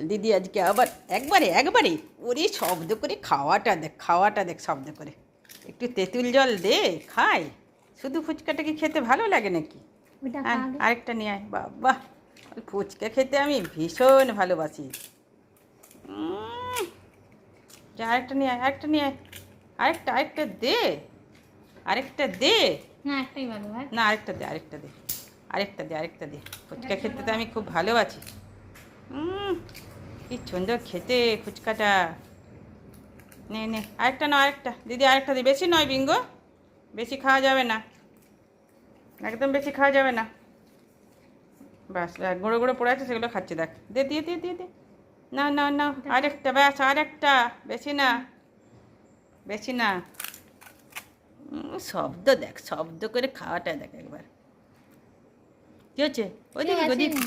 দিদি আজকে আবার একবারে একবারে ওরে শব্দ করে খাওয়াটা দেখ শব্দ করে। একটু তেঁতুল জল দে খাই। শুধু ফুচকাটা কি খেতে ভালো লাগে নাকি? হ্যাঁ, আরেকটা নিয়ে আয়। বাবা, ফুচকা খেতে আমি ভীষণ ভালোবাসি। যা আরেকটা নিয়ে আয়, আরেকটা নিয়ে আয়। আরেকটা দে, আরেকটা দে। না একটাই ভালো হয় না, আরেকটা দে, আরেকটা দে। ফুচকা খেতে তো আমি খুব ভালোবাসি। কি সুন্দর খেতে ফুচকাটা। নে নে আরেকটা নাও, আরেকটা দিদি, আরেকটা দে। বেশি নয় বিঙ্গো, বেশি খাওয়া যাবে না, একদম বেশি খাওয়া যাবে না। ব্যাস, গুঁড়ো গুঁড়ো পড়ে আছে সেগুলো খাচ্ছি দেখ। দে দিয়ে দিয়ে দিয়ে দে। না না না, আরেকটা, ব্যাস আরেকটা, বেশি না, বেশি না। শব্দ দেখ, শব্দ করে খাওয়াটা দেখ একবার। কি হচ্ছে? ওদিকে ওদিকে।